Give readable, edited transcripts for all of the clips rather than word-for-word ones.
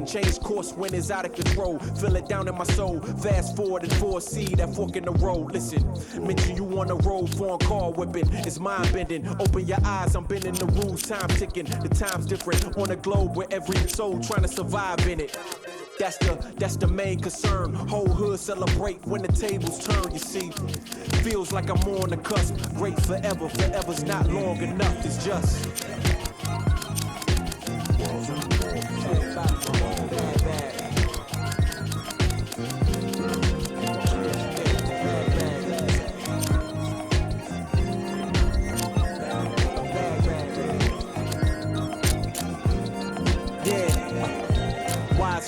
Change course when it's out of control. Feel it down in my soul. Fast forward and foresee that fork in the road. Listen, mention you on the road, foreign car whipping. It's mind bending. Open your eyes, I'm bending the rules. Time ticking. The time's different on a globe where every soul trying to survive in it. That's the main concern. Whole hood celebrate when the tables turn, you see. Feels like I'm on the cusp. Great forever, forever's not long enough, it's just.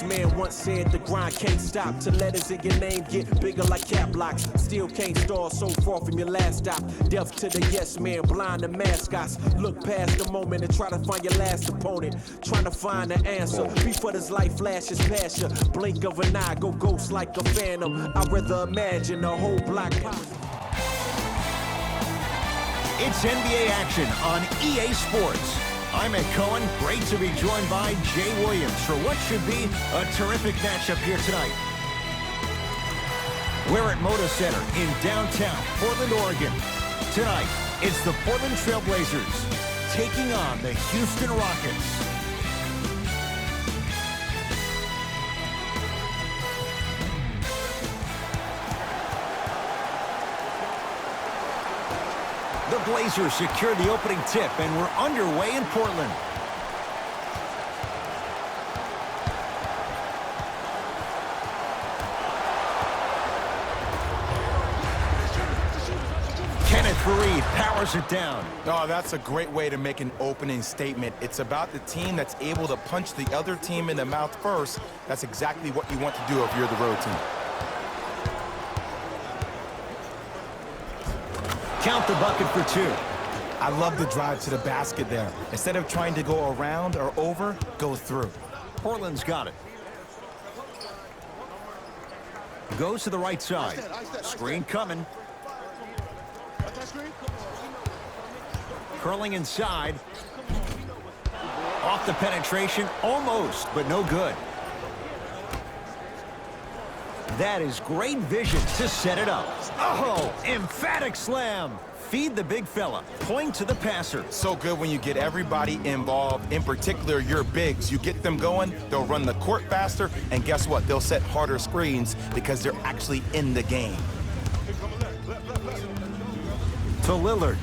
Man once said the grind can't stop till letters in your name get bigger like cap locks. Still can't stall so far from your last stop. Deaf to the yes man, blind to mascots. Look past the moment and try to find your last opponent. Trying to find the answer before this life flashes past you. Blink of an eye, go ghost like a phantom. I'd rather imagine a whole block. It's NBA action on EA Sports. I'm Ed Cohen. Great to be joined by Jay Williams for what should be a terrific matchup here tonight. We're at Moda Center in downtown Portland, Oregon. Tonight, it's the Portland Trail Blazers taking on the Houston Rockets. The Blazers secure the opening tip, and we're underway in Portland. Kenneth Reed powers it down. Oh, that's a great way to make an opening statement. It's about the team that's able to punch the other team in the mouth first. That's exactly what you want to do if you're the road team. Count the bucket for two. I love the drive to the basket there. Instead of trying to go around or over, go through. Portland's got it. Goes to the right side. Screen coming. Curling inside. Off the penetration, almost, but no good. That is great vision to set it up. Oh, emphatic slam. Feed the big fella. Point to the passer. So good when you get everybody involved, in particular your bigs. You get them going, they'll run the court faster, and guess what? They'll set harder screens because they're actually in the game. To Lillard.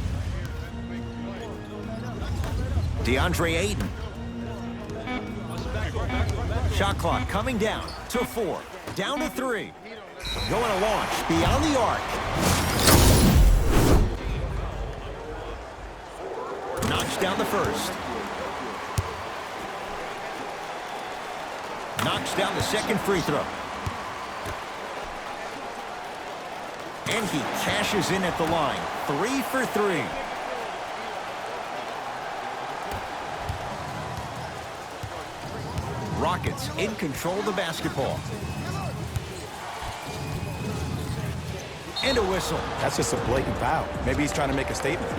DeAndre Ayton. Shot clock coming down to 4. Down to 3. Going to launch beyond the arc. Knocks down the first. Knocks down the second free throw. And he cashes in at the line. 3 for 3. Rockets in control of the basketball. And a whistle. That's just a blatant foul. Maybe he's trying to make a statement.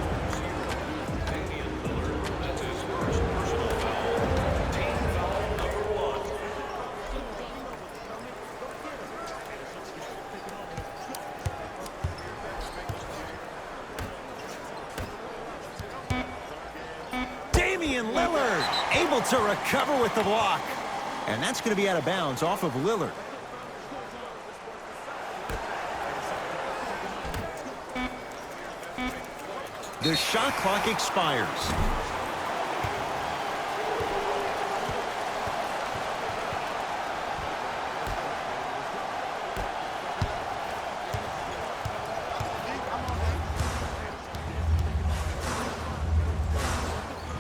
Damian Lillard able to recover with the block. And that's going to be out of bounds off of Lillard. The shot clock expires.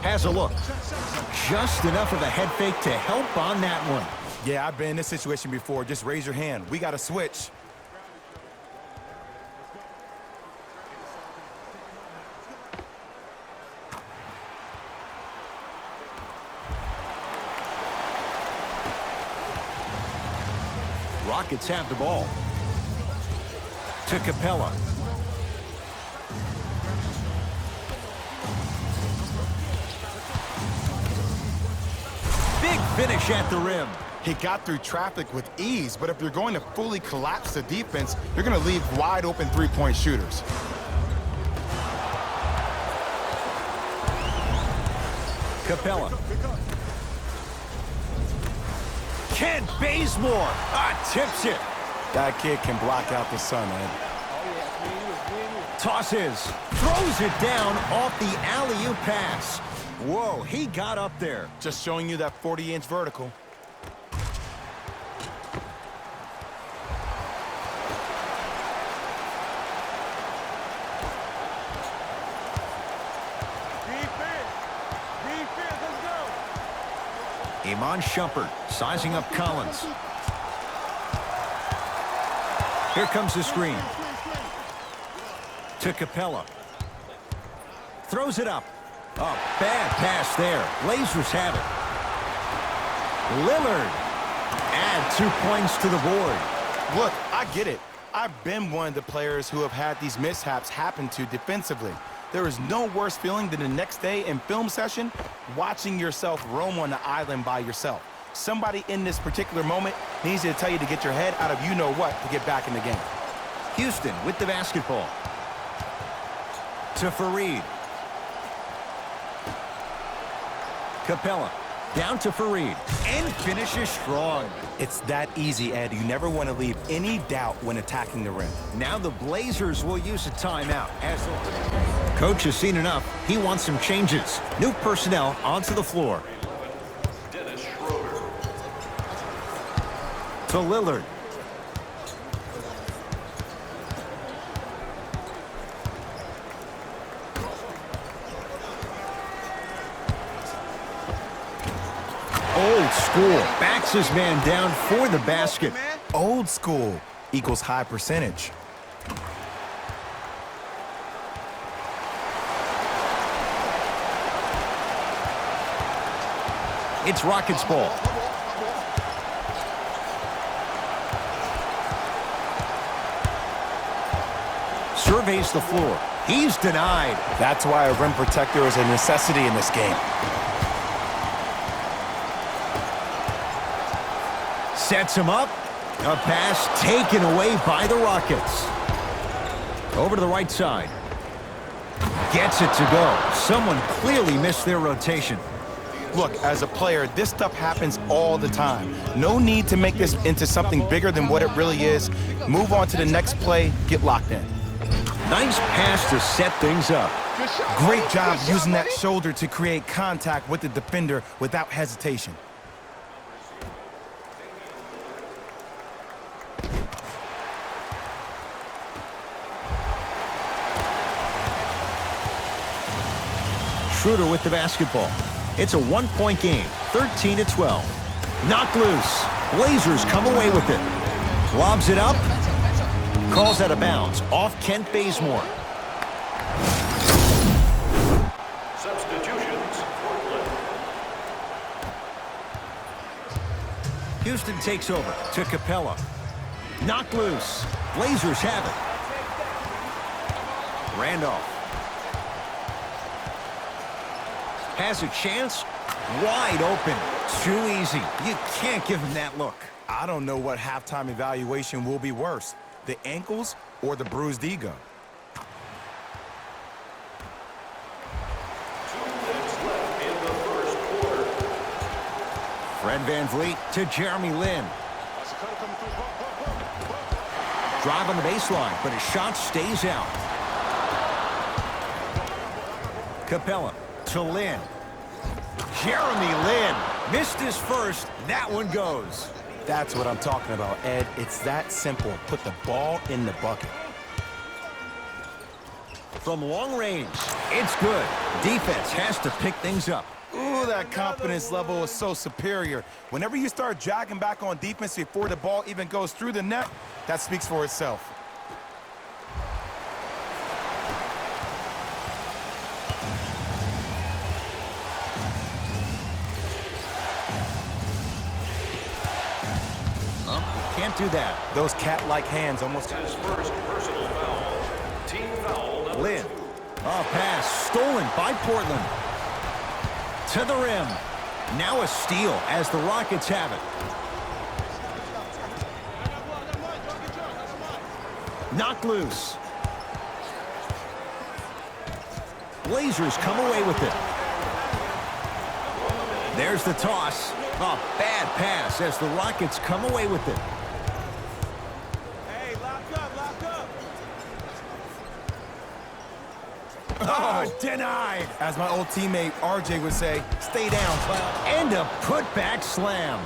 Has a look. Just enough of a head fake to help on that one. Yeah, I've been in this situation before. Just raise your hand. We got to switch. Rockets have the ball. To Capella. Big finish at the rim. He got through traffic with ease, but if you're going to fully collapse the defense, you're going to leave wide open three-point shooters. Capella. Kent Bazemore tips it. That kid can block out the sun, Ed. Tosses, throws it down off the alley-oop pass. Whoa, he got up there. Just showing you that 40-inch vertical. Iman Shumpert sizing up Collins. Here comes the screen. To Capella. Throws it up. A bad pass there. Blazers have it. Lillard. Add 2 points to the board. Look, I get it. I've been one of the players who have had these mishaps happen to defensively. There is no worse feeling than the next day in film session watching yourself roam on the island by yourself. Somebody in this particular moment needs to tell you to get your head out of you-know-what to get back in the game. Houston with the basketball. To Fareed. Capella. Down to Fareed. And finishes strong. It's that easy, Ed. You never want to leave any doubt when attacking the rim. Now the Blazers will use a timeout. As coach has seen enough. He wants some changes. New personnel onto the floor. To Lillard. Old school. Backs his man down for the basket. Old school equals high percentage. It's Rockets ball. Surveys the floor. He's denied. That's why a rim protector is a necessity in this game. Sets him up. A pass taken away by the Rockets. Over to the right side. Gets it to go. Someone clearly missed their rotation. Look, as a player, this stuff happens all the time. No need to make this into something bigger than what it really is. Move on to the next play. Get locked in. Nice pass to set things up. Great job using that shoulder to create contact with the defender without hesitation. Schroeder with the basketball. It's a one-point game, 13-12. Knocked loose. Blazers come away with it. Lobs it up. Calls out of bounds off Kent Bazemore. Substitutions. Houston takes over to Capella. Knocked loose. Blazers have it. Randolph. Has a chance. Wide open. Too easy. You can't give him that look. I don't know what halftime evaluation will be worse, the ankles or the bruised ego. 2 minutes left in the first quarter. Fred VanVleet to Jeremy Lin. Drive on the baseline, but his shot stays out. Capella to Lin. Jeremy Lin missed his first. That one goes. That's what I'm talking about, Ed. It's that simple. Put the ball in the bucket. From long range, it's good. Defense has to pick things up. Ooh, that confidence level is so superior. Whenever you start jogging back on defense before the ball even goes through the net, that speaks for itself. Can't do that. Those cat-like hands almost... His first personal foul. Team foul number Lin. 2. A pass stolen by Portland. To the rim. Now a steal as the Rockets have it. Knocked loose. Blazers come away with it. There's the toss. A bad pass as the Rockets come away with it. Hey, lock up. Oh, denied. As my old teammate RJ would say, stay down, clown. And a putback slam.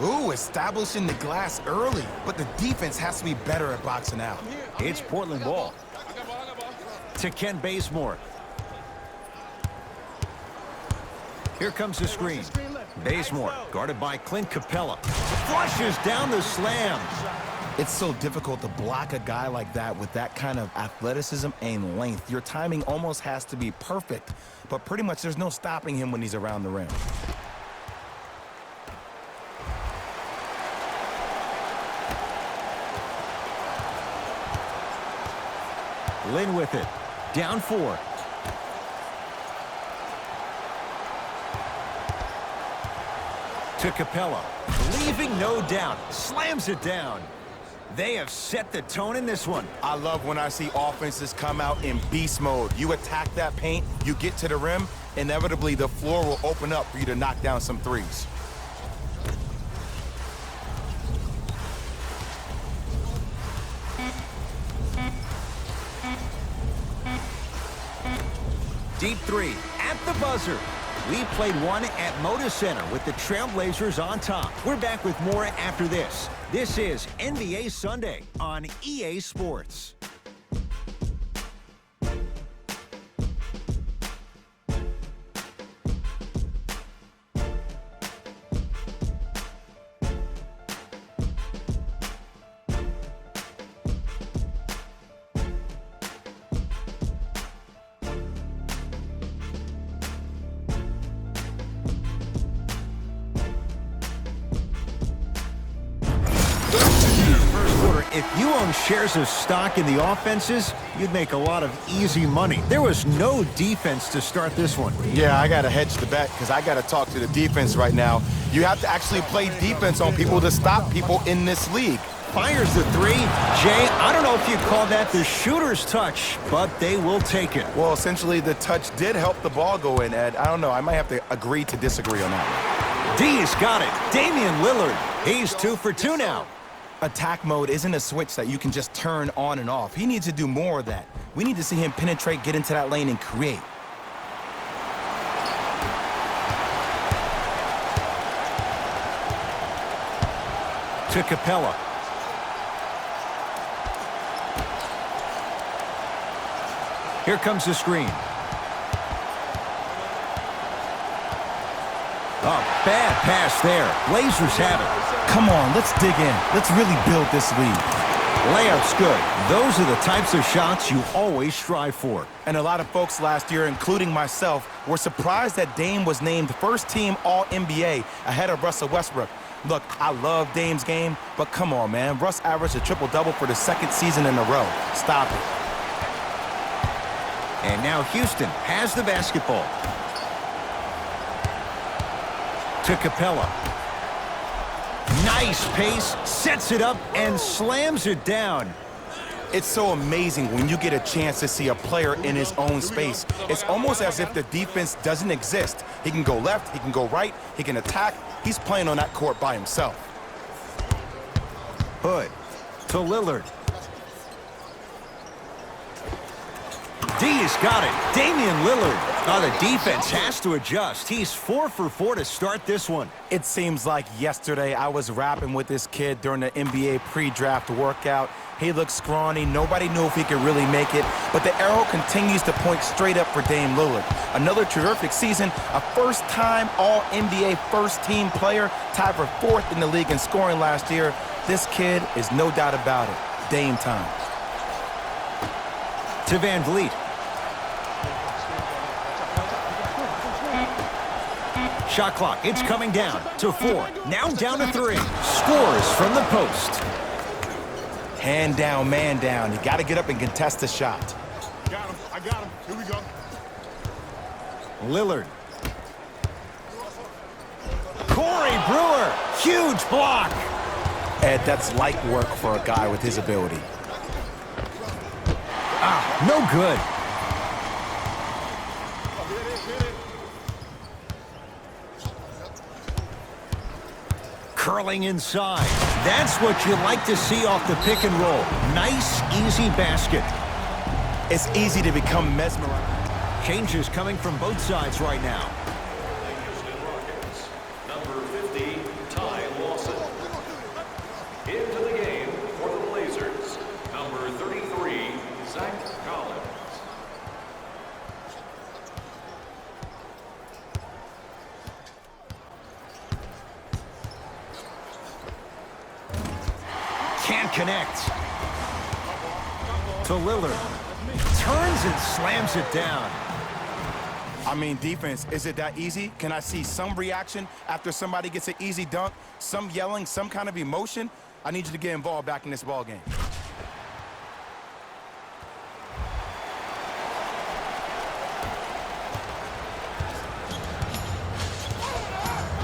Ooh, establishing the glass early, but the defense has to be better at boxing out. It's Portland ball. To Ken Bazemore. Here comes the screen. Bazemore, guarded by Clint Capella. Flushes down the slam. It's so difficult to block a guy like that with that kind of athleticism and length. Your timing almost has to be perfect, but pretty much there's no stopping him when he's around the rim. Lynn with it. Down 4. To Capella. Leaving no doubt. Slams it down. They have set the tone in this one. I love when I see offenses come out in beast mode. You attack that paint, you get to the rim, inevitably the floor will open up for you to knock down some threes. Deep 3 at the buzzer. We played one at Moda Center with the Trailblazers on top. We're back with more after this. This is NBA Sunday on EA Sports. If you own shares of stock in the offenses, you'd make a lot of easy money. There was no defense to start this one. Yeah, I got to hedge the bet because I got to talk to the defense right now. You have to actually play defense on people to stop people in this league. Fires the 3. Jay, I don't know if you'd call that the shooter's touch, but they will take it. Well, essentially, the touch did help the ball go in, Ed. I don't know. I might have to agree to disagree on that. D's got it. Damian Lillard. He's 2 for 2 now. Attack mode isn't a switch that you can just turn on and off. He needs to do more of that. We need to see him penetrate, get into that lane, and create. To Capella. Here comes the screen. A bad pass there. Blazers have it. Come on, let's dig in. Let's really build this lead. Layup's good. Those are the types of shots you always strive for. And a lot of folks last year, including myself, were surprised that Dame was named first-team All-NBA ahead of Russell Westbrook. Look, I love Dame's game, but come on, man. Russ averaged a triple-double for the 2nd season in a row. Stop it. And now Houston has the basketball. To Capella. Nice pace, sets it up, and slams it down. It's so amazing when you get a chance to see a player in his own space. It's almost as if the defense doesn't exist. He can go left, he can go right, he can attack. He's playing on that court by himself. Hood to Lillard. D's got it. Damian Lillard. Now the defense has to adjust. He's 4 for 4 to start this one. It seems like yesterday I was rapping with this kid during the NBA pre-draft workout. He looked scrawny. Nobody knew if he could really make it. But the arrow continues to point straight up for Dame Lillard. Another terrific season. A first-time All-NBA first-team player. Tied for 4th in the league in scoring last year. This kid is no doubt about it. Dame time. To Van Vliet. Shot clock, it's coming down to 4. Now down to 3. Scores from the post. Hand down, man down. You got to get up and contest the shot. Got him. I got him. Here we go. Lillard. Corey Brewer. Huge block. Ed, that's light work for a guy with his ability. No good. Curling inside. That's what you like to see off the pick and roll. Nice, easy basket. It's easy to become mesmerized. Changes coming from both sides right now. Houston Rockets. Number 50, Ty Lawson. Into the game for the Blazers. Number 33, Zach Collins. Can't connect. To Lillard. Turns and slams it down. I mean, defense, is it that easy? Can I see some reaction after somebody gets an easy dunk? Some yelling, some kind of emotion? I need you to get involved back in this ball game.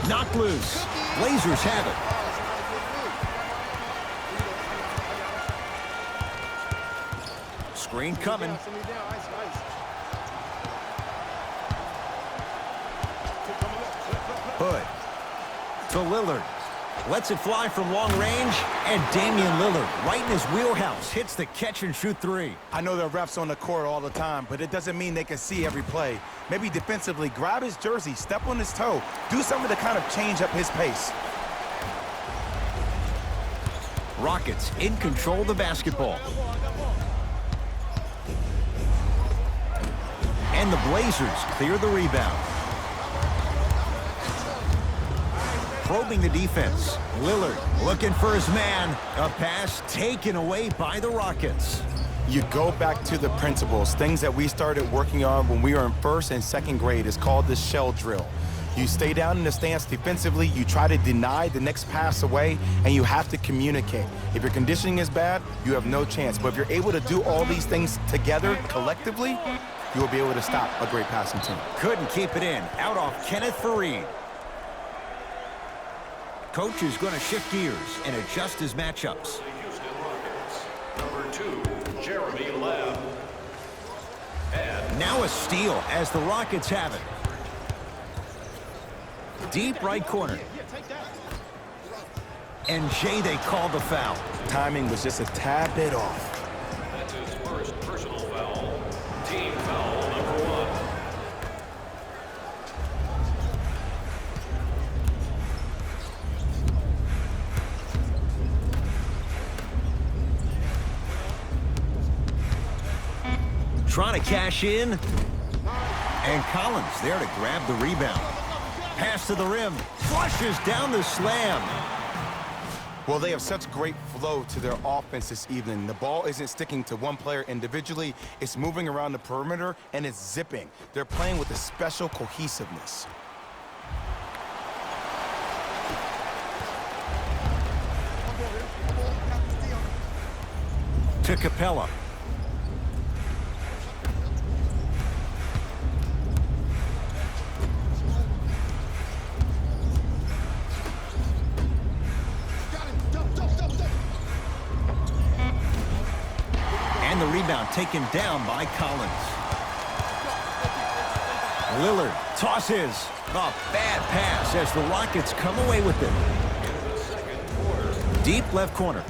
Knocked loose. Blazers have it. Screen coming. Hood. To Lillard. Lets it fly from long range. And Damian Lillard, right in his wheelhouse, hits the catch-and-shoot three. I know there are refs on the court all the time, but it doesn't mean they can see every play. Maybe defensively, grab his jersey, step on his toe, do something to kind of change up his pace. Rockets in control of the basketball. And the Blazers clear the rebound. Probing the defense. Lillard looking for his man. A pass taken away by the Rockets. You go back to the principles, things that we started working on when we were in first and second grade. It's called the shell drill. You stay down in the stance defensively, you try to deny the next pass away, and you have to communicate. If your conditioning is bad, you have no chance. But if you're able to do all these things together, collectively, you will be able to stop a great passing team. Couldn't keep it in. Out off Kenneth Faried. Coach is going to shift gears and adjust his matchups. The Houston Rockets. Number 2, Jeremy Lamb. And Now a steal as the Rockets have it. Deep right corner. And Jay, they called the foul. Timing was just a tad bit off. that's his first personal foul. Team foul number 1. Trying to cash in. And Collins there to grab the rebound. Pass to the rim. Flushes down the slam. Well, they have such great flow to their offense this evening. The ball isn't sticking to one player individually. It's moving around the perimeter, and it's zipping. They're playing with a special cohesiveness. To Capella. And the rebound taken down by Collins. Lillard tosses. A bad pass as the Rockets come away with it. Deep left corner.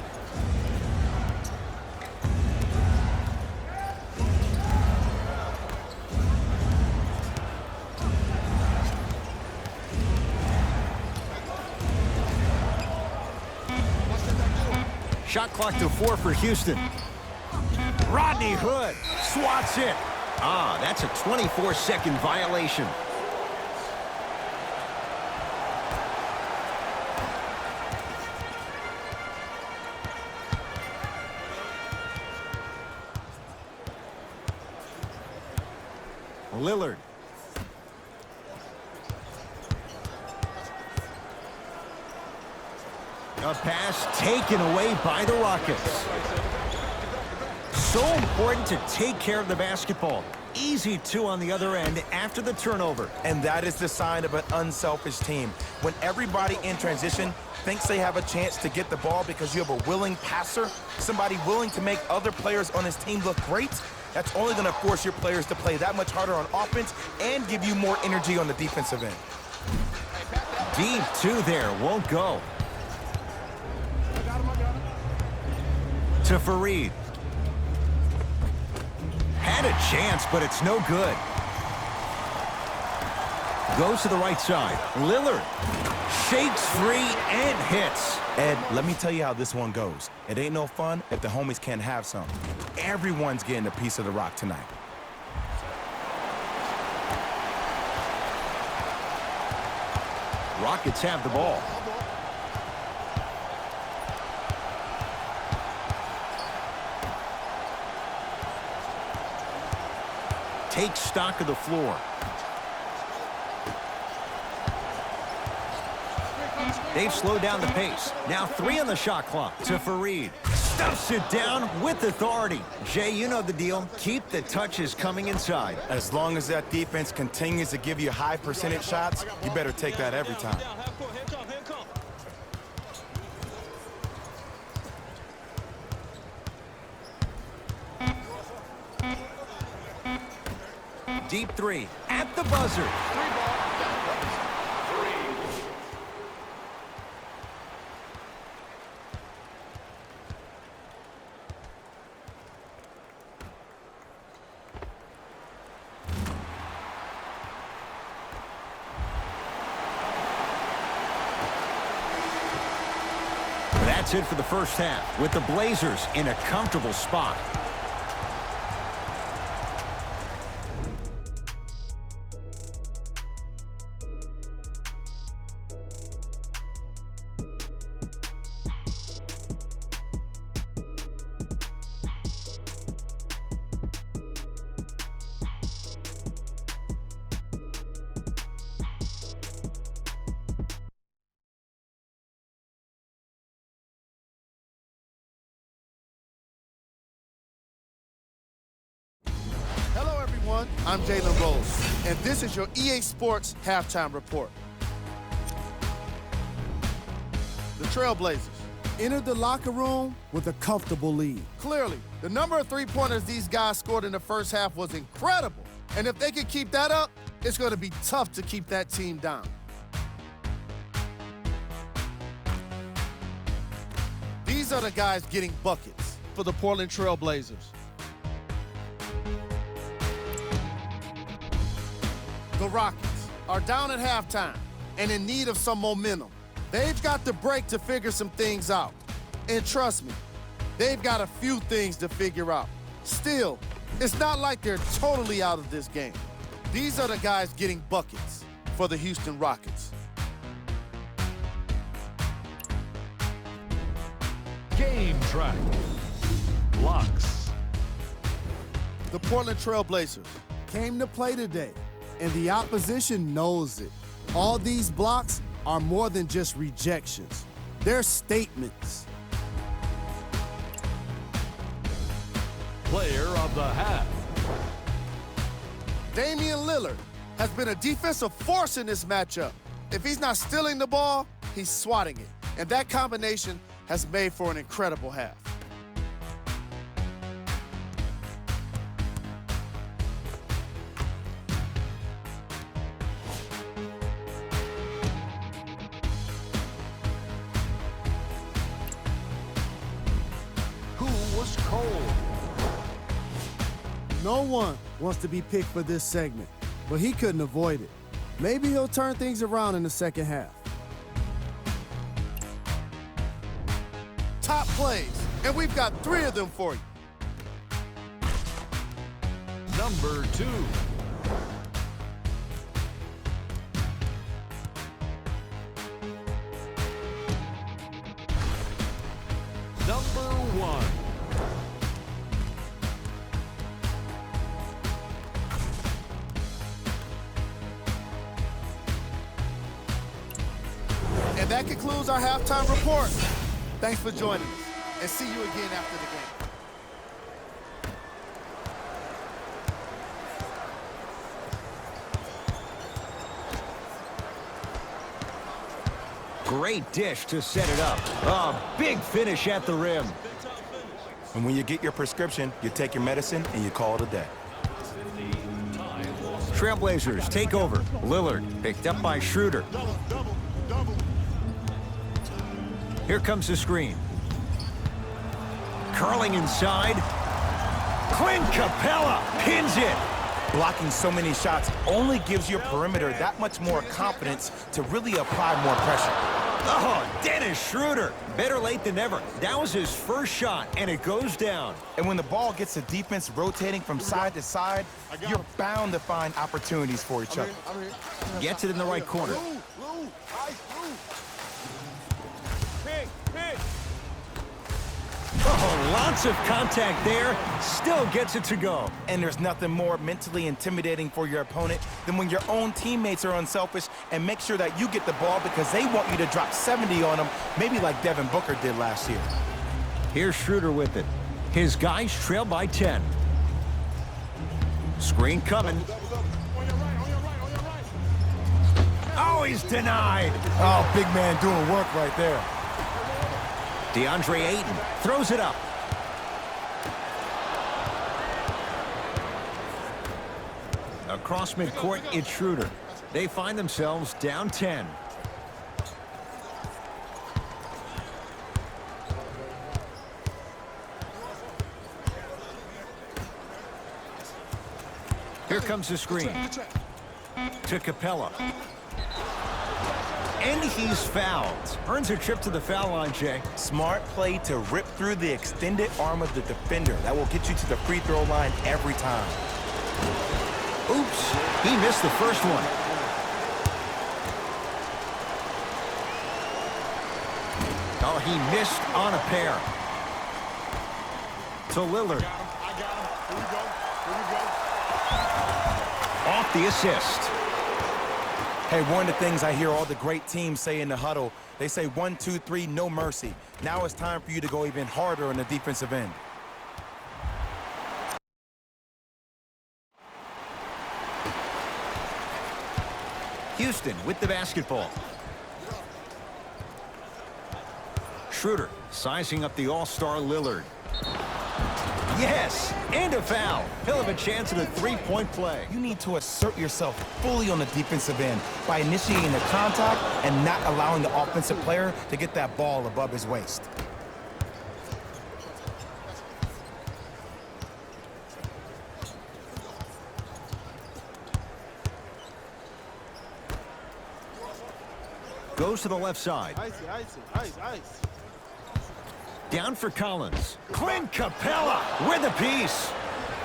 Shot clock to 4 for Houston. Rodney Hood swats it. That's a 24-second violation. Lillard. A pass taken away by the Rockets. So important to take care of the basketball. Easy two on the other end after the turnover. And that is the sign of an unselfish team. When everybody in transition thinks they have a chance to get the ball because you have a willing passer, somebody willing to make other players on his team look great, That's only going to force your players to play that much harder on offense and give you more energy on the defensive end. Deep two there, won't go. To Fareed. Had a chance, but it's no good. Goes to the right side. Lillard shakes free and hits. Ed, let me tell you how this one goes. It ain't no fun if the homies can't have some. Everyone's getting a piece of the rock tonight. Rockets have the ball. Take stock of the floor. They've slowed down the pace. Now 3 on the shot clock to Fareed. Stuffs it down with authority. Jay, you know the deal. Keep the touches coming inside. As long as that defense continues to give you high percentage shots, you better take that every time. Deep 3 at the buzzer. That's it for the first half, with the Blazers in a comfortable spot. I'm Jalen Rose, and this is your EA Sports Halftime Report. The Trailblazers entered the locker room with a comfortable lead. Clearly, the number of three-pointers these guys scored in the first half was incredible. And if they can keep that up, it's going to be tough to keep that team down. These are the guys getting buckets for the Portland Trailblazers. The Rockets are down at halftime and in need of some momentum. They've got the break to figure some things out. And trust me, they've got a few things to figure out. Still, it's not like they're totally out of this game. These are the guys getting buckets for the Houston Rockets. Game track. Blocks. The Portland Trailblazers came to play today, and the opposition knows it. All these blocks are more than just rejections. They're statements. Player of the half. Damian Lillard has been a defensive force in this matchup. If he's not stealing the ball, he's swatting it. And that combination has made for an incredible half. Who was cold? No one wants to be picked for this segment, but he couldn't avoid it. Maybe he'll turn things around in the second half. Top plays, and we've got 3 of them for you. Number 2. Number 1. And that concludes our halftime report. Thanks for joining us, and see you again after the game. Great dish to set it up. A big finish at the rim. And when you get your prescription, you take your medicine and you call it a day. Trailblazers take over. Lillard picked up by Schroeder. Here comes the screen. Curling inside. Clint Capella pins it. Blocking so many shots only gives your perimeter that much more confidence to really apply more pressure. Oh, Dennis Schroeder. Better late than never. That was his first shot, and it goes down. And when the ball gets the defense rotating from side to side, you're bound to find opportunities for each other. Gets it in the right corner. Oh, lots of contact there. Still gets it to go. And there's nothing more mentally intimidating for your opponent than when your own teammates are unselfish and make sure that you get the ball because they want you to drop 70 on them, maybe like Devin Booker did last year. Here's Schroeder with it. His guys trail by 10. Screen coming. Oh, he's denied. Oh, big man doing work right there. DeAndre Ayton throws it up. Across midcourt, it's Schroeder. They find themselves down 10. Here comes the screen. To Capella. And he's fouled. Earns a trip to the foul line, Jay. Smart play to rip through the extended arm of the defender. That will get you to the free throw line every time. Oops, he missed the first one. Oh, he missed on a pair. To Lillard. Off the assist. Hey, one of the things I hear all the great teams say in the huddle, they say 1, 2, 3, no mercy. Now it's time for you to go even harder on the defensive end. Houston with the basketball. Schroeder sizing up the all-star Lillard. Yes, and a foul. He'll have a chance at a three-point play. You need to assert yourself fully on the defensive end by initiating the contact and not allowing the offensive player to get that ball above his waist. Goes to the left side. Icy. Down for Collins. Clint Capella with a piece.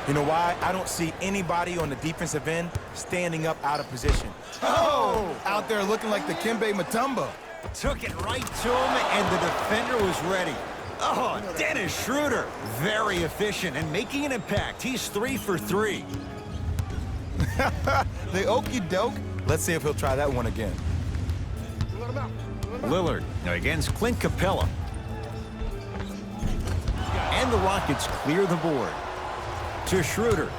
You know why? I don't see anybody on the defensive end standing up out of position. Oh! Out there looking like the Kembe Mutombo. Took it right to him, and the defender was ready. Oh, Dennis Schroeder. Very efficient and making an impact. He's 3 for 3. The okie doke. Let's see if he'll try that one again. Lillard against Clint Capella. And the Rockets clear the board. To Schroeder.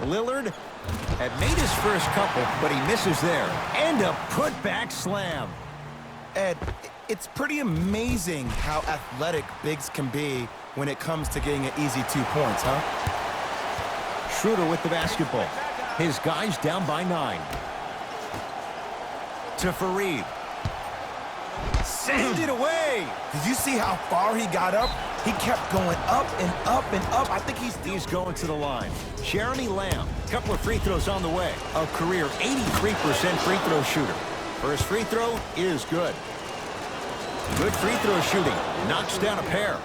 Lillard had made his first couple, but he misses there. And a putback slam. Ed, it's pretty amazing how athletic bigs can be when it comes to getting an easy 2 points, huh? Schroeder with the basketball. His guys down by 9. To Fareed. Send it away. Did you see how far he got up? He kept going up and up and up. I think he's going to the line. Jeremy Lamb, couple of free throws on the way. A career 83% free throw shooter. First free throw is good. Good free throw shooting. Knocks down a pair.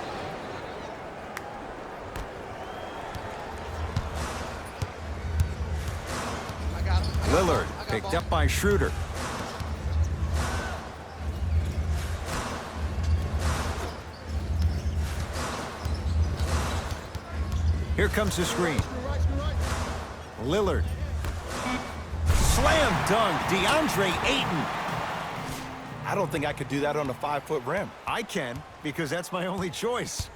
Lillard picked up by Schroeder. Here comes the screen. Lillard. Slam dunk, DeAndre Ayton. I don't think I could do that on a 5-foot rim. I can, because that's my only choice.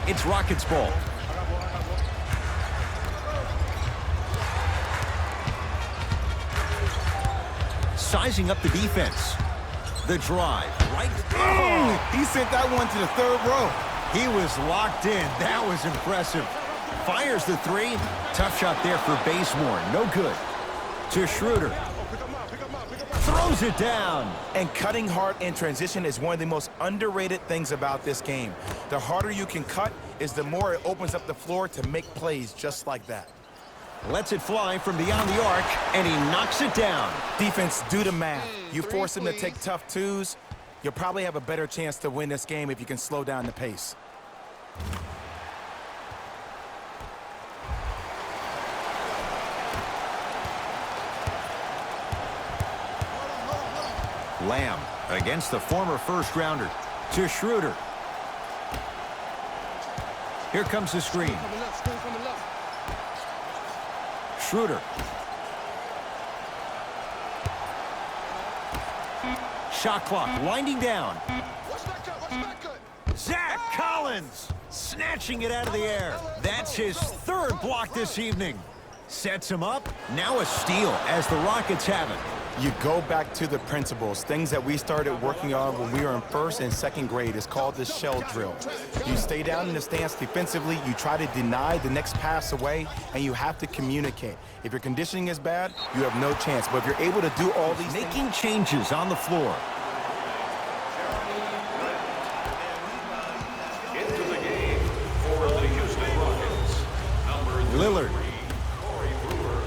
It's Rockets ball. Sizing up the defense. The drive, right? Oh, he sent that one to the third row. He was locked in. That was impressive. Fires the three. Tough shot there for Bazemore. No good. To Schroeder. Throws it down. And cutting hard in transition is one of the most underrated things about this game. The harder you can cut is the more it opens up the floor to make plays just like that. Lets it fly from beyond the arc, and he knocks it down. Defense, do the math. You force him to take tough twos, you'll probably have a better chance to win this game if you can slow down the pace. Lamb against the former first-rounder. To Schroeder. Here comes the screen. Schroeder. Shot clock winding down. Zach Collins snatching it out of the air. That's his third block this evening. Sets him up. Now a steal as the Rockets have it. You go back to the principles, things that we started working on when we were in first and second grade. It's called the shell drill. You stay down in the stance defensively, you try to deny the next pass away, and you have to communicate. If your conditioning is bad, you have no chance. But if you're able to do all these Making changes on the floor. Into the game for the Houston Rockets, number 3, Lillard. Corey Brewer.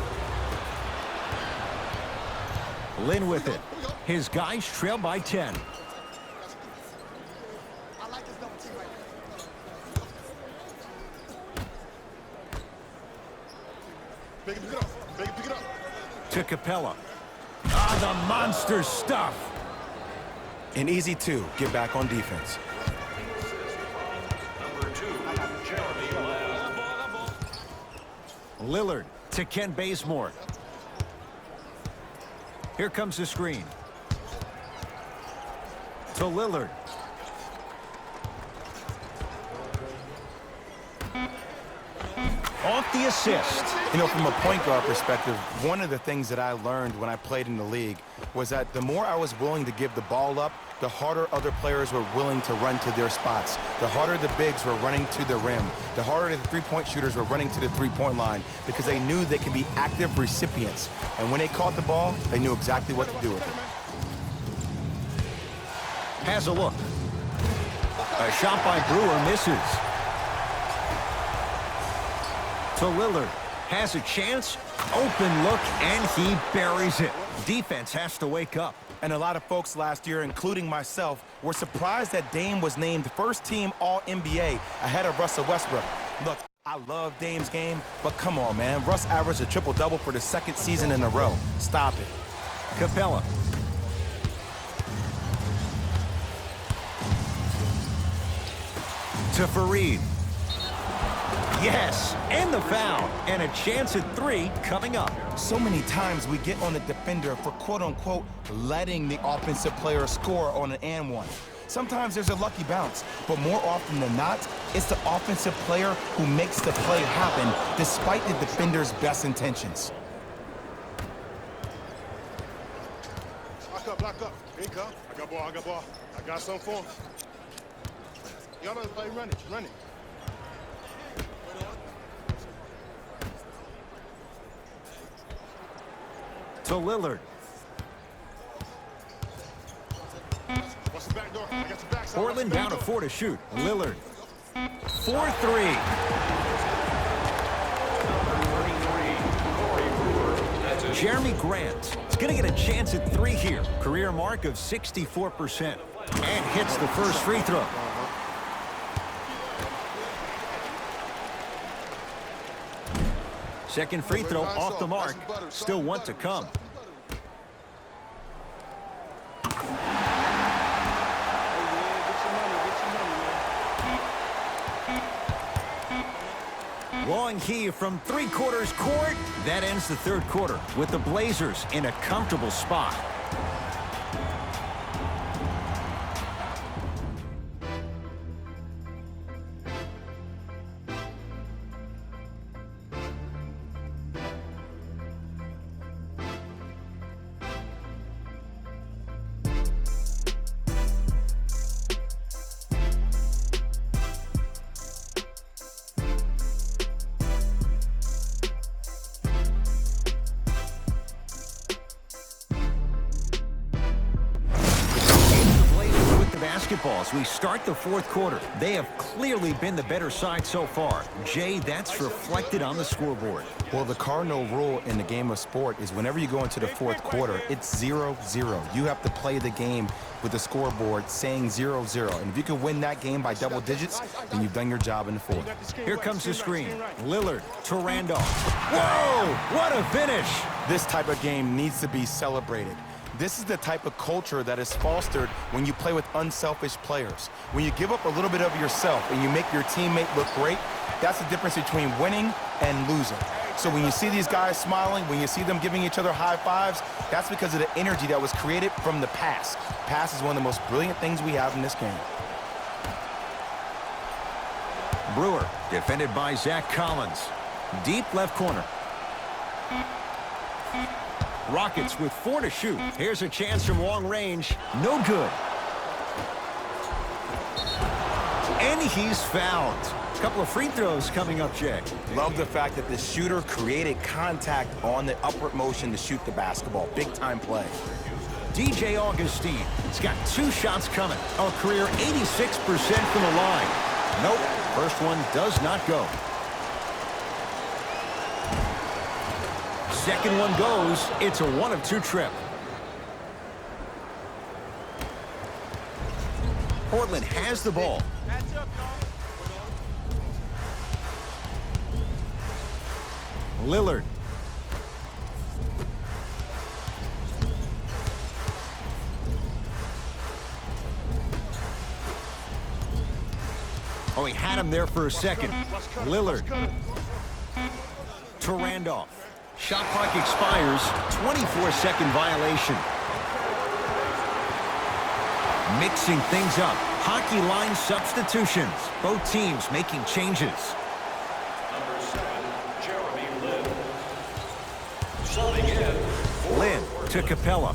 Lynn with it. His guys trail by 10. To Capella. Ah, the monster stuff. An easy two, get back on defense. Number 2, Jeremy Lamb. Lillard to Ken Bazemore. Here comes the screen. To Lillard. Off the assist. You know, from a point guard perspective, one of the things that I learned when I played in the league was that the more I was willing to give the ball up, the harder other players were willing to run to their spots. The harder the bigs were running to the rim. The harder the three-point shooters were running to the three-point line because they knew they could be active recipients. And when they caught the ball, they knew exactly what to do with it. Has a look. A shot by Brewer misses. To Lillard. Has a chance. Open look, and he buries it. Defense has to wake up. And a lot of folks last year, including myself, were surprised that Dame was named first-team All-NBA ahead of Russell Westbrook. Look, I love Dame's game, but come on, man. Russ averaged a triple-double for the second season in a row. Stop it. Capella. To Fareed. Yes, and the foul. And a chance at 3 coming up. So many times we get on the defender for quote-unquote letting the offensive player score on an and one. Sometimes there's a lucky bounce, but more often than not, it's the offensive player who makes the play happen despite the defender's best intentions. Block up. Here you go. I got ball. I got something for him. Y'all better play run it. To Lillard. What's the back door? I got your back. Portland down to 4 to shoot. Lillard. 4-3. Jeremy Grant is going to get a chance at 3 here. Career mark of 64%. And hits the first free throw. Second free throw off the mark. Still one to come. Long heave from 3/4 court. That ends the third quarter with the Blazers in a comfortable spot. basketball as we start the fourth quarter. They have clearly been the better side so far. Jay, that's reflected on the scoreboard. Well, the cardinal rule in the game of sport is whenever you go into the fourth quarter, it's 0-0. You have to play the game with the scoreboard saying 0-0. And if you can win that game by double digits, then you've done your job in the fourth. Here comes the screen. Lillard to Randolph. Whoa! What a finish! This type of game needs to be celebrated. This is the type of culture that is fostered when you play with unselfish players. When you give up a little bit of yourself and you make your teammate look great, that's the difference between winning and losing. So when you see these guys smiling, when you see them giving each other high fives, that's because of the energy that was created from the pass. Pass is one of the most brilliant things we have in this game. Brewer, defended by Zach Collins. Deep left corner. Rockets with 4 to shoot. Here's a chance from long range. No good. And he's fouled. A couple of free throws coming up, Jay. Love the fact that the shooter created contact on the upward motion to shoot the basketball. Big time play. DJ Augustine. He's got 2 shots coming. A career 86% from the line. Nope. First one does not go. Second one goes. It's a 1 of 2 trip. Portland has the ball. Lillard. Oh, he had him there for a second. Lillard. To Randolph. Shot clock expires. 24-second violation. Mixing things up. Hockey line substitutions. Both teams making changes. Number 7, Jeremy Lin. Subbing in. Lin to Capella.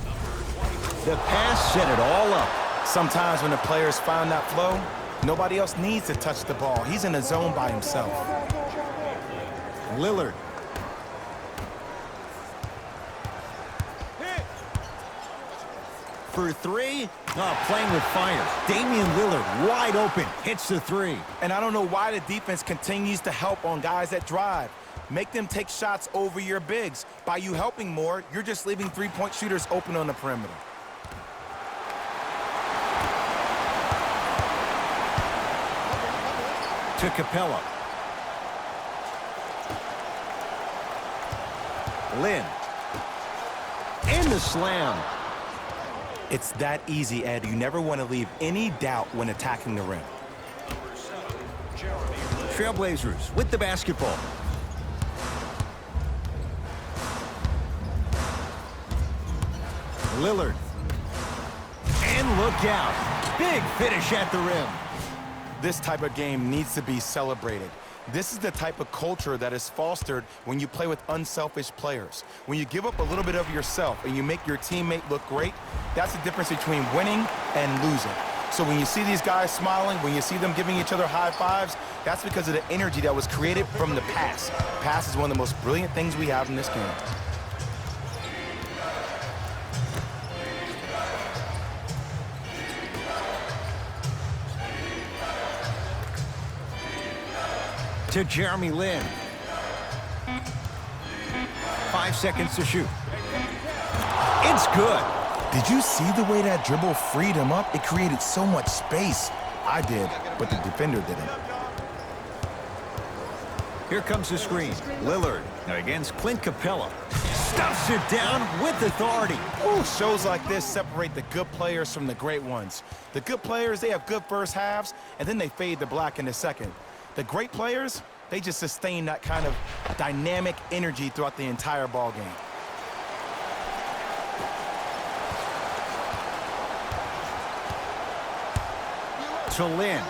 The pass set it all up. Sometimes when the players find that flow, nobody else needs to touch the ball. He's in the zone by himself. Lillard. For 3, playing with fire. Damian Lillard wide open, hits the 3. And I don't know why the defense continues to help on guys that drive. Make them take shots over your bigs. By you helping more, you're just leaving three-point shooters open on the perimeter. To Capella. Lin. And the slam. It's that easy, Ed. You never want to leave any doubt when attacking the rim. Number 7, Jeremy Lin. Trailblazers with the basketball. Lillard. And look out. Big finish at the rim. This type of game needs to be celebrated. This is the type of culture that is fostered when you play with unselfish players. When you give up a little bit of yourself and you make your teammate look great, that's the difference between winning and losing. So when you see these guys smiling, when you see them giving each other high fives, that's because of the energy that was created from the pass. Pass is one of the most brilliant things we have in this game. To Jeremy Lin. 5 seconds to shoot. It's good. Did you see the way that dribble freed him up? It created so much space. I did, but the defender didn't. Here comes the screen. Lillard against Clint Capella. Stuffs it down with authority. Ooh, shows like this separate the good players from the great ones. The good players, they have good first halves, and then they fade to black in the second. The great players, they just sustain that kind of dynamic energy throughout the entire ball game. To Lin.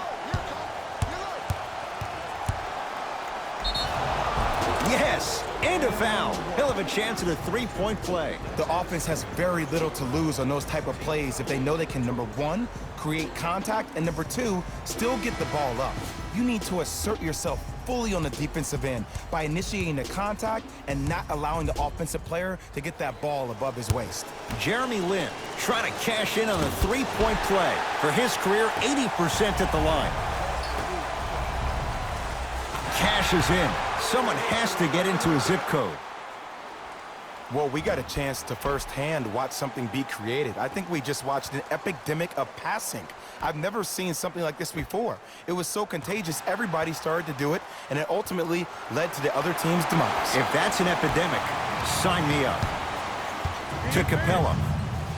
Yes, and a foul. He'll have a chance at a three-point play. The offense has very little to lose on those type of plays if they know they can, number 1, create contact, and number 2, still get the ball up. You need to assert yourself fully on the defensive end by initiating the contact and not allowing the offensive player to get that ball above his waist. Jeremy Lin trying to cash in on a three-point play. For his career, 80% at the line. Cashes in. Someone has to get into a zip code. Well, we got a chance to firsthand watch something be created. I think we just watched an epidemic of passing. I've never seen something like this before. It was so contagious, everybody started to do it, and it ultimately led to the other team's demise. If that's an epidemic, sign me up. To Capella.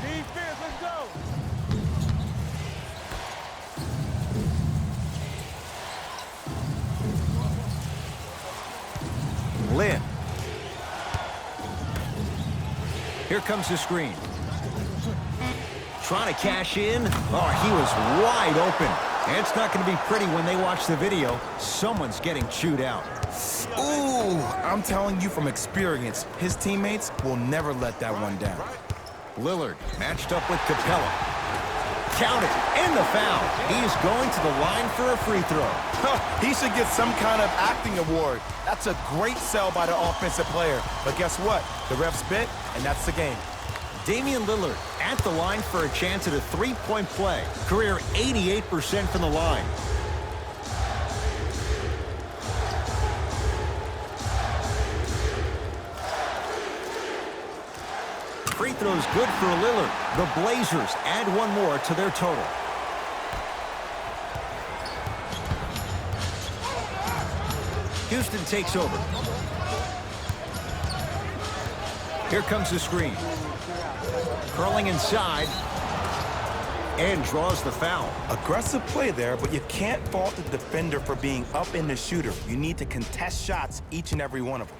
Defense, let's go. Lin. Here comes the screen. Trying to cash in. Oh, he was wide open. And it's not going to be pretty when they watch the video. Someone's getting chewed out. Ooh, I'm telling you from experience, his teammates will never let that one down. Lillard matched up with Capella. Count it, and the foul. He's going to the line for a free throw. He should get some kind of acting award. That's a great sell by the offensive player. But guess what? The refs bit, and that's the game. Damian Lillard at the line for a chance at a three-point play. Career 88% from the line. Free throw's good for Lillard. The Blazers add one more to their total. Houston takes over. Here comes the screen. Curling inside. And draws the foul. Aggressive play there, but you can't fault the defender for being up in the shooter. You need to contest shots, each and every one of them.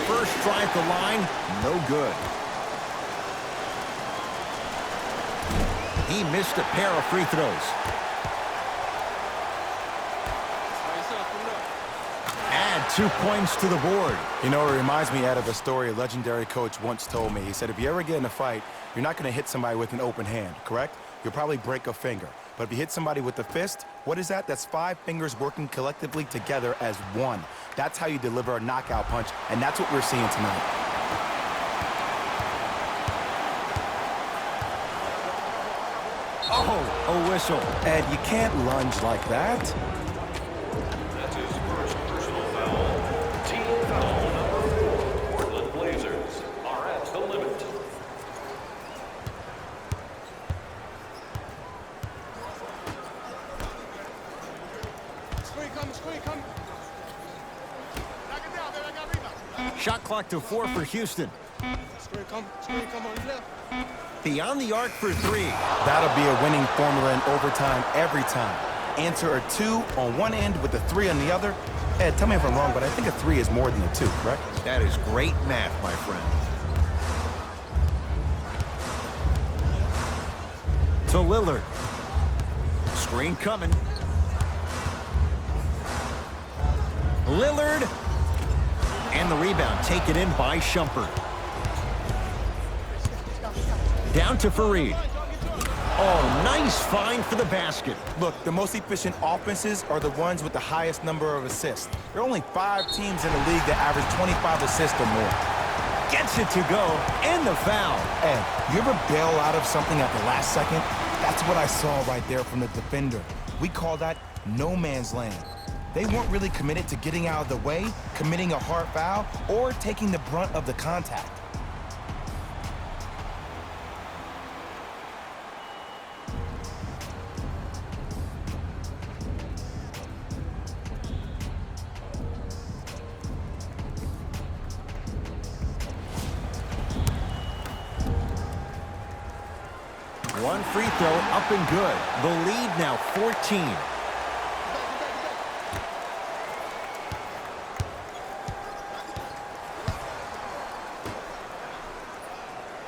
First try at the line, no good. He missed a pair of free throws. Add 2 points to the board. You know, it reminds me out of a story a legendary coach once told me. He said, if you ever get in a fight, you're not going to hit somebody with an open hand, correct? You'll probably break a finger. But if you hit somebody with a fist, what is that? That's 5 fingers working collectively together as one. That's how you deliver a knockout punch, and that's what we're seeing tonight. Oh, a whistle. Ed, you can't lunge like that. That's his first personal foul. Team foul number 4. Portland Blazers are at the limit. Screen coming. Knock it down, baby. I got rebound. Shot clock to 4 for Houston. Screen come on the left. Beyond the arc for 3. That'll be a winning formula in overtime every time. Answer a 2 on one end with a 3 on the other. Ed, tell me if I'm wrong, but I think a 3 is more than a 2, correct? That is great math, my friend. To Lillard. Screen coming. Lillard. And the rebound taken in by Shumpert. Down to Fareed. Oh, nice find for the basket. Look, the most efficient offenses are the ones with the highest number of assists. There are only 5 teams in the league that average 25 assists or more. Gets it to go, and the foul. Ed, you ever bail out of something at the last second? That's what I saw right there from the defender. We call that no man's land. They weren't really committed to getting out of the way, committing a hard foul, or taking the brunt of the contact. One free throw up and good. The lead now 14.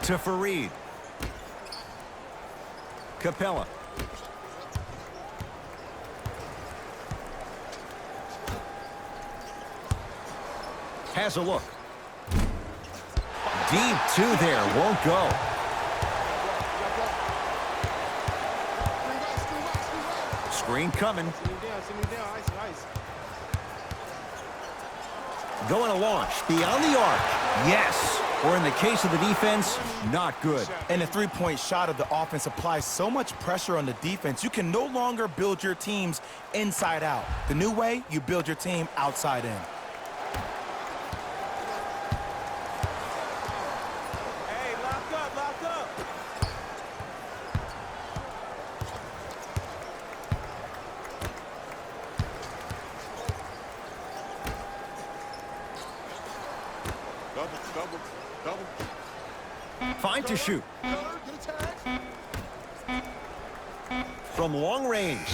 To Fareed. Capella. Has a look. Deep 2 there, won't go. Screen coming. Send him down, ice. Going to launch. Beyond the arc. Yes. Or in the case of the defense, not good. And a three-point shot of the offense applies so much pressure on the defense, you can no longer build your teams inside out. The new way, you build your team outside in. Hey, lock up. Double. 5 to shoot. From long range.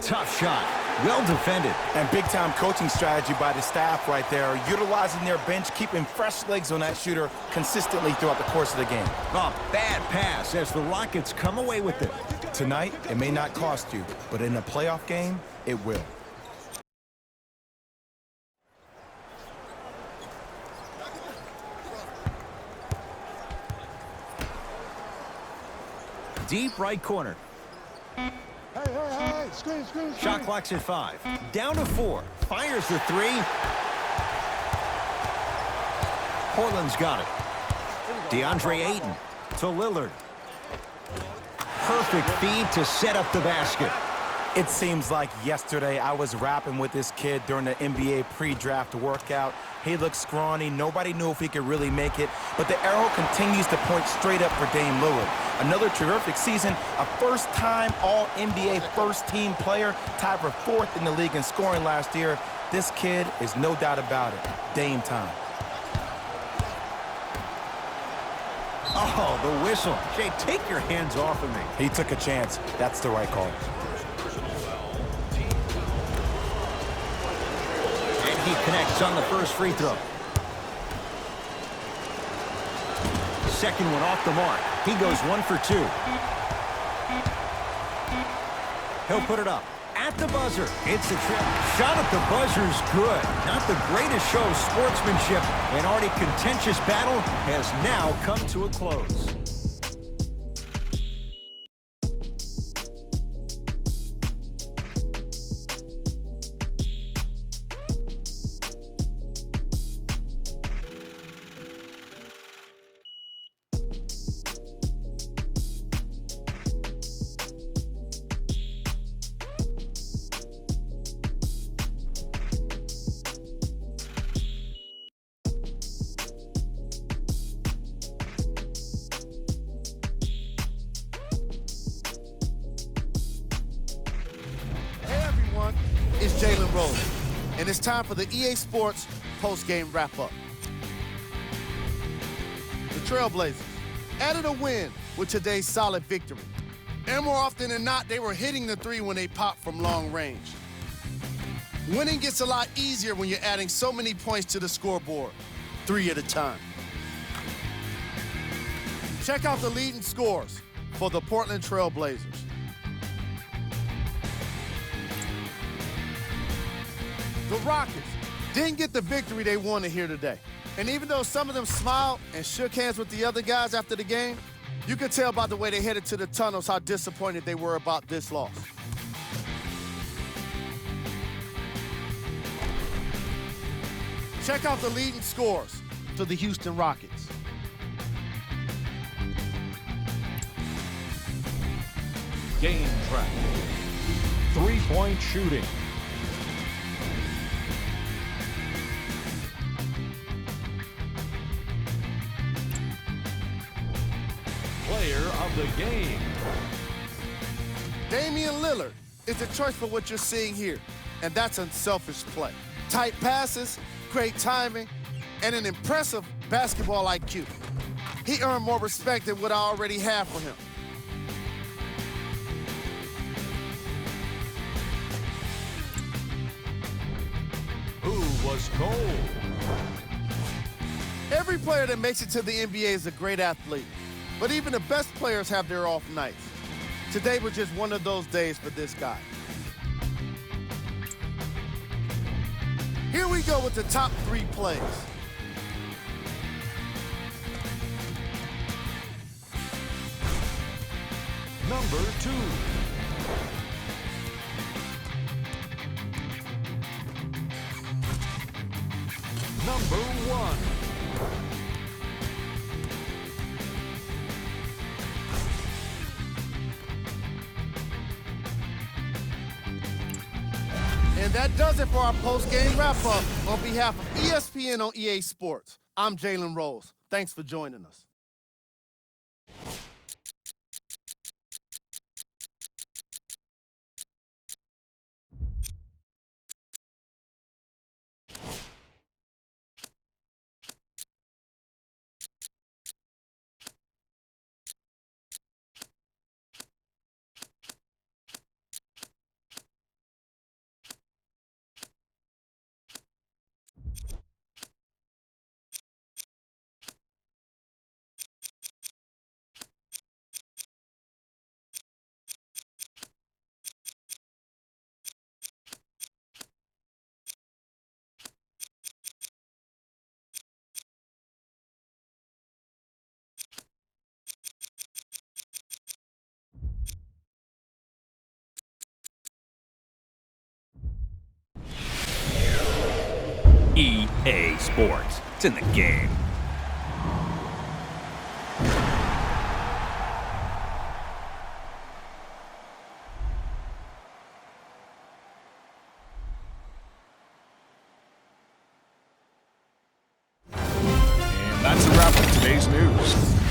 Tough shot. Well defended. And big-time coaching strategy by the staff right there, utilizing their bench, keeping fresh legs on that shooter consistently throughout the course of the game. A bad pass as the Rockets come away with it. Tonight, it may not cost you, but in a playoff game, it will. Deep right corner. Hey, screen. Shot clock's at 5. Down to 4. Fires the 3. Portland's got it. DeAndre Ayton to Lillard. Perfect feed to set up the basket. It seems like yesterday I was rapping with this kid during the NBA pre-draft workout. He looked scrawny. Nobody knew if he could really make it. But the arrow continues to point straight up for Dame Lillard. Another terrific season, a first-time All-NBA first-team player, tied for 4th in the league in scoring last year. This kid is no doubt about it. Dame time. Oh, the whistle. Jay, take your hands off of me. He took a chance. That's the right call. And he connects on the first free throw. Second one off the mark. He goes 1 for 2. He'll put it up. At the buzzer, it's a trip. Shot at the buzzer's good. Not the greatest show of sportsmanship. An already contentious battle has now come to a close. It's Jalen Rose, and it's time for the EA Sports post-game wrap-up. The Trailblazers added a win with today's solid victory. And more often than not, they were hitting the 3 when they popped from long range. Winning gets a lot easier when you're adding so many points to the scoreboard, 3 at a time. Check out the leading scores for the Portland Trailblazers. The Rockets didn't get the victory they wanted here today. And even though some of them smiled and shook hands with the other guys after the game, you could tell by the way they headed to the tunnels how disappointed they were about this loss. Check out the leading scores for the Houston Rockets. Game track. 3-point shooting. Player of the game. Damian Lillard is the choice for what you're seeing here, and that's unselfish play. Tight passes, great timing, and an impressive basketball IQ. He earned more respect than what I already have for him. Who was cold? Every player that makes it to the NBA is a great athlete, but even the best players have their off nights. Today was just one of those days for this guy. Here we go with the top 3 plays. Number 2. number 1. And that does it for our post-game wrap-up. On behalf of ESPN on EA Sports, I'm Jalen Rose. Thanks for joining us. EA Sports. It's in the game. And that's a wrap of today's news.